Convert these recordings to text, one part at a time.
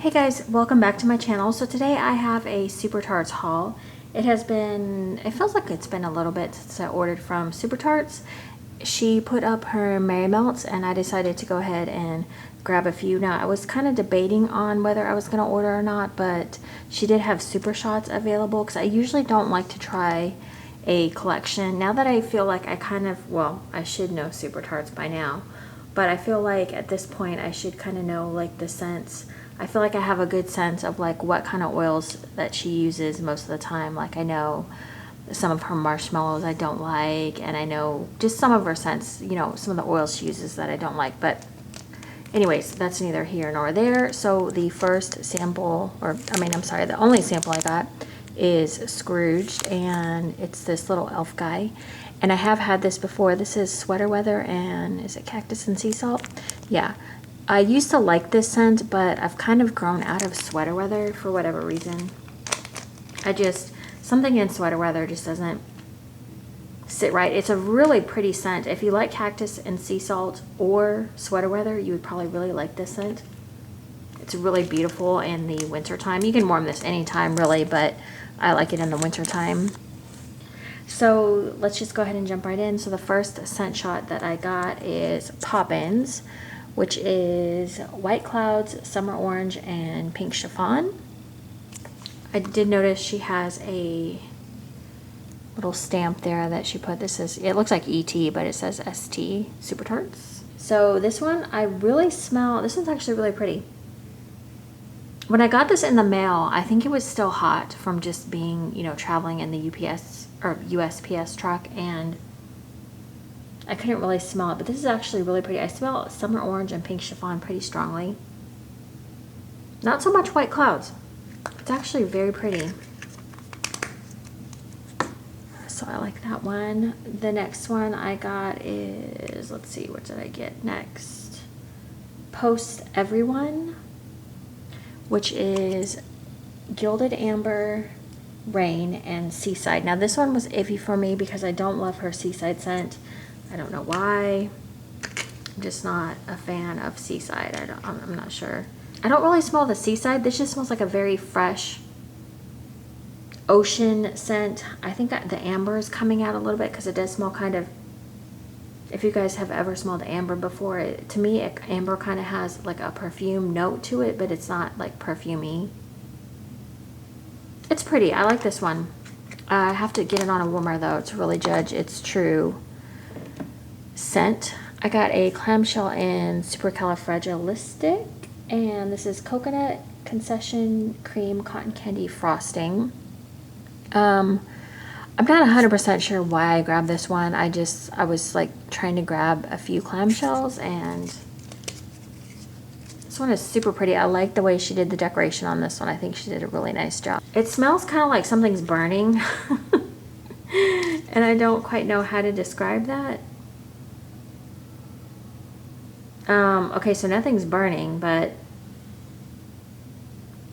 Hey guys, welcome back to my channel. So today I have a Super Tarts haul. It feels like it's been a little bit since I ordered from Super Tarts. She put up her Merry Melts and I decided to go ahead and grab a few. Now I was kind of debating on whether I was going to order or not, but she did have super shots available because I usually don't like to try a collection. Now that I feel like I should know Super Tarts by now, but I feel like at this point I should kind of know like the scents. I feel like I have a good sense of like what kind of oils that she uses most of the time. Like I know some of her marshmallows I don't like, and I know just some of her scents, you know, some of the oils she uses that I don't like. But anyways, that's neither here nor there. So the first sample, the only sample I got is Scrooged, and it's this little elf guy. And I have had this before. This is Sweater Weather, and is it Cactus and Sea Salt? Yeah. I used to like this scent, but I've kind of grown out of Sweater Weather for whatever reason. Something in Sweater Weather just doesn't sit right. It's a really pretty scent. If you like Cactus and Sea Salt or Sweater Weather, you would probably really like this scent. It's really beautiful in the winter time. You can warm this anytime really, but I like it in the winter time. So let's just go ahead and jump right in. So the first scent shot that I got is Poppins, which is White Clouds, Summer Orange, and Pink Chiffon. I did notice she has a little stamp there that she put. It looks like ET, but it says ST, Super Tarts. So this one, I really smell, this one's actually really pretty. When I got this in the mail, I think it was still hot from just being, you know, traveling in the UPS or USPS truck, and I couldn't really smell it, but this is actually really pretty. I smell Summer Orange and Pink Chiffon pretty strongly. Not so much White Clouds. It's actually very pretty. So I like that one. The next one I got is, let's see, what did I get next? Post Everyone, which is Gilded Amber, Rain, and Seaside. Now this one was iffy for me because I don't love her Seaside scent. I don't know why. I'm just not a fan of Seaside. I'm not sure. I don't really smell the Seaside. This just smells like a very fresh ocean scent. I think the amber is coming out a little bit because it does smell kind of, if you guys have ever smelled amber before, to me amber kind of has like a perfume note to it, but it's not like perfumey. It's pretty. I like this one. I have to get it on a warmer though to really judge its true scent. I got a Clam Shell in Supercalifragilistic, and this is Coconut Concession Cream Cotton Candy Frosting. I'm not 100% sure why I grabbed this one. I was like trying to grab a few clamshells, and this one is super pretty. I like the way she did the decoration on this one. I think she did a really nice job. It smells kind of like something's burning and I don't quite know how to describe that. Okay, so nothing's burning, but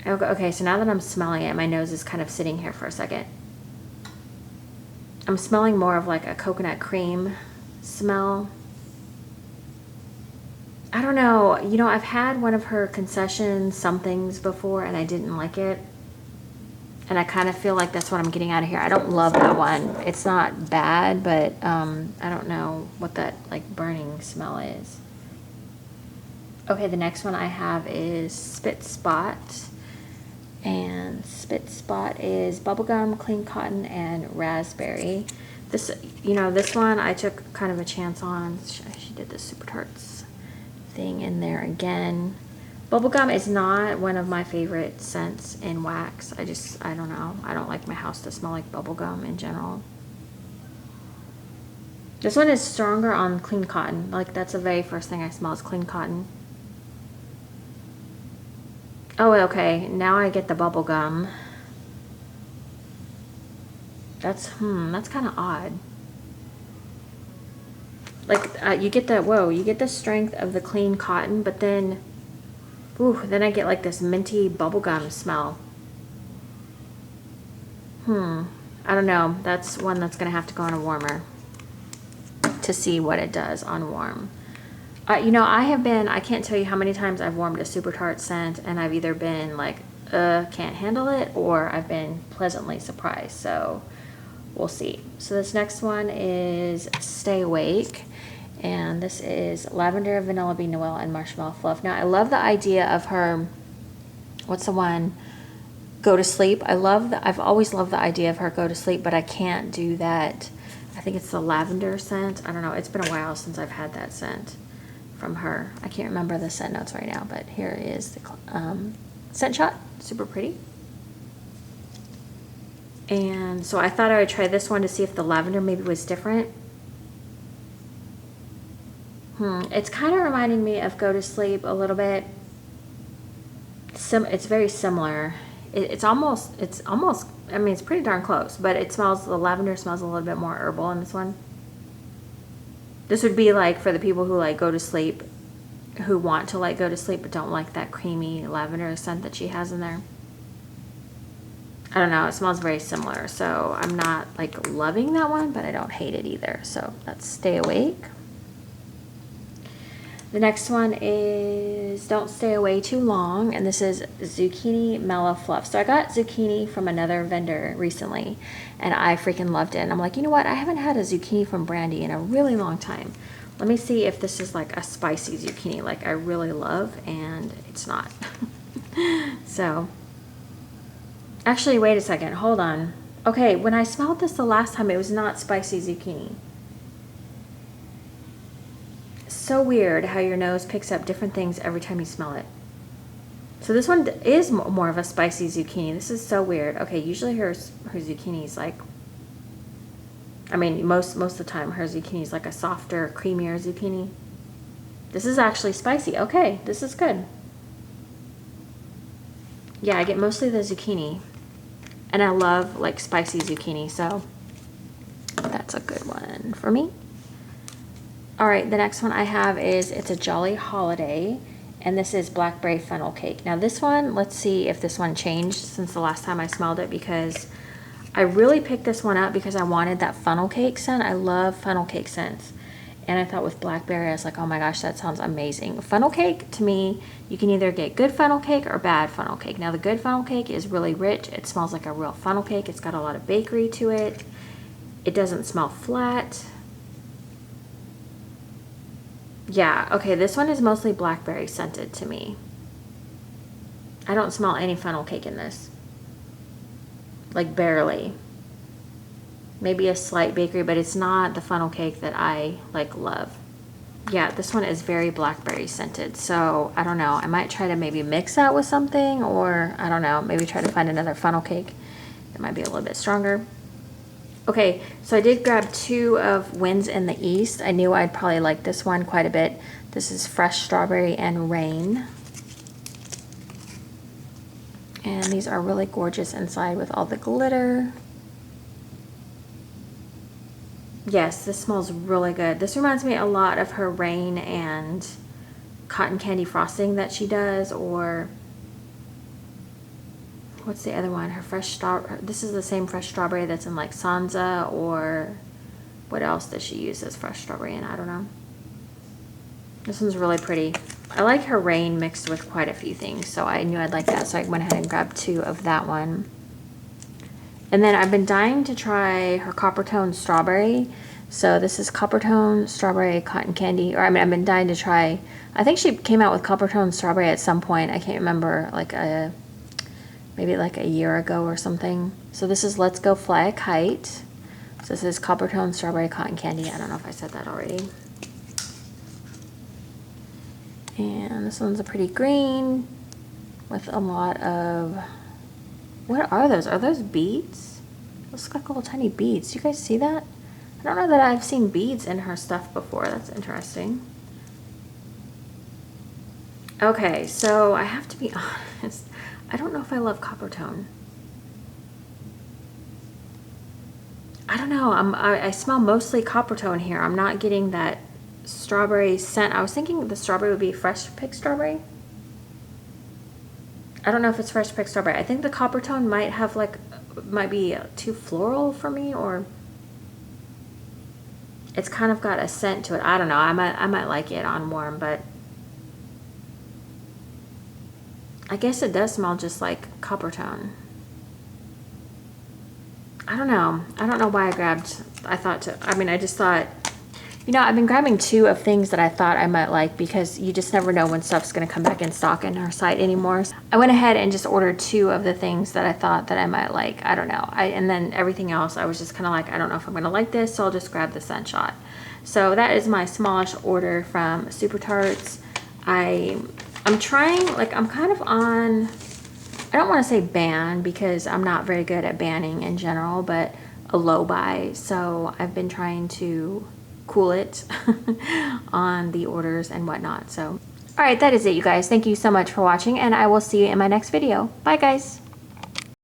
okay, so now that I'm smelling it, my nose is kind of sitting here for a second. I'm smelling more of like a coconut cream smell. I don't know, you know, I've had one of her concession somethings before and I didn't like it. And I kind of feel like that's what I'm getting out of here. I don't love that one. It's not bad, but I don't know what that like burning smell is. Okay, the next one I have is Spit Spot, and Spit Spot is bubblegum, clean cotton, and raspberry. This, you know, this one I took kind of a chance on. She did the Super Tarts thing in there again. Bubblegum is not one of my favorite scents in wax. I don't know. I don't like my house to smell like bubblegum in general. This one is stronger on clean cotton. Like that's the very first thing I smell is clean cotton. Oh, okay, now I get the bubble gum. That's kind of odd. Like, you get the strength of the clean cotton, but then, then I get like this minty bubblegum smell. I don't know. That's one that's gonna have to go on a warmer to see what it does on warm. You know, I can't tell you how many times I've warmed a Super Tart scent and I've either been like, can't handle it, or I've been pleasantly surprised. So we'll see. So this next one is Stay Awake. And this is Lavender, Vanilla Bean, Noel, and Marshmallow Fluff. Now, I love the idea of her, what's the one? Go to Sleep. I've always loved the idea of her Go to Sleep, but I can't do that. I think it's the lavender scent. I don't know. It's been a while since I've had that scent from her. I can't remember the scent notes right now, but here is the scent shot. Super pretty. And so I thought I would try this one to see if the lavender maybe was different. It's kind of reminding me of Go to Sleep a little bit. It's very similar. It's almost, I mean, it's pretty darn close, but the lavender smells a little bit more herbal in this one. This would be like for the people who like go to sleep, who want to like go to sleep but don't like that creamy lavender scent that she has in there. I don't know, it smells very similar, so I'm not like loving that one, but I don't hate it either. So that's Stay Awake. The next one is Don't Stay Away Too Long, and this is Zucchini Mellow Fluff. So I got zucchini from another vendor recently, and I freaking loved it. And I'm like, you know what? I haven't had a zucchini from Brandy in a really long time. Let me see if this is like a spicy zucchini like I really love, and it's not. So, actually, wait a second. Hold on. Okay, when I smelled this the last time, it was not spicy zucchini. So weird how your nose picks up different things every time you smell it. So this one is more of a spicy zucchini. This is so weird. Okay, usually her zucchini is like, I mean, most of the time her zucchini is like a softer, creamier zucchini. This is actually spicy. Okay, this is good. Yeah, I get mostly the zucchini, and I love like spicy zucchini, so that's a good one for me. All right, the next one I have is It's a Jolly Holiday, and this is Blackberry Funnel Cake. Now this one, let's see if this one changed since the last time I smelled it, because I really picked this one up because I wanted that funnel cake scent. I love funnel cake scents. And I thought with blackberry, I was like, oh my gosh, that sounds amazing. Funnel cake, to me, you can either get good funnel cake or bad funnel cake. Now the good funnel cake is really rich. It smells like a real funnel cake. It's got a lot of bakery to it. It doesn't smell flat. Yeah, okay, this one is mostly blackberry scented to me. I don't smell any funnel cake in this. Like barely. Maybe a slight bakery, but it's not the funnel cake that I like love. Yeah, this one is very blackberry scented, so I don't know. I might try to maybe mix that with something, or I don't know, maybe try to find another funnel cake that might be a little bit stronger. Okay, so I did grab 2 of Winds in the East. I knew I'd probably like this one quite a bit. This is Fresh Strawberry and Rain. And these are really gorgeous inside with all the glitter. Yes, this smells really good. This reminds me a lot of her Rain and cotton candy frosting that she does, or what's the other one? Her fresh strawberry. This is the same fresh strawberry that's in like Sansa, or what else does she use as fresh strawberry in? I don't know. This one's really pretty. I like her Rain mixed with quite a few things, so I knew I'd like that, so I went ahead and grabbed 2 of that one. And then I've been dying to try her Coppertone Strawberry. So this is Coppertone Strawberry Cotton Candy, or I mean, I've been dying to try. I think she came out with Coppertone Strawberry at some point. I can't remember, like maybe like a year ago or something. So this is Let's Go Fly a Kite. So this is Coppertone Strawberry Cotton Candy. I don't know if I said that already. And this one's a pretty green with a lot of, what are those? Are those beads? Those look like little tiny beads. Do you guys see that? I don't know that I've seen beads in her stuff before. That's interesting. Okay, so I have to be honest. I don't know if I love Coppertone. I don't know. I smell mostly Coppertone here. I'm not getting that strawberry scent. I was thinking the strawberry would be fresh picked strawberry. I don't know if it's fresh picked strawberry. I think the Coppertone might have like, might be too floral for me, or It's kind of got a scent to it. I don't know. I might like it on warm, but I guess it does smell just like Coppertone. I don't know. I don't know why I just thought, you know, I've been grabbing 2 of things that I thought I might like because you just never know when stuff's going to come back in stock in our site anymore. So I went ahead and just ordered 2 of the things that I thought that I might like. I don't know. And then everything else, I was just kind of like, I don't know if I'm going to like this, so I'll just grab the Sunshot. So that is my smallish order from Super Tarts. I'm trying, like, I'm kind of on, I don't want to say ban because I'm not very good at banning in general, but a low buy. So I've been trying to cool it on the orders and whatnot. So, all right, that is it, you guys. Thank you so much for watching, and I will see you in my next video. Bye, guys.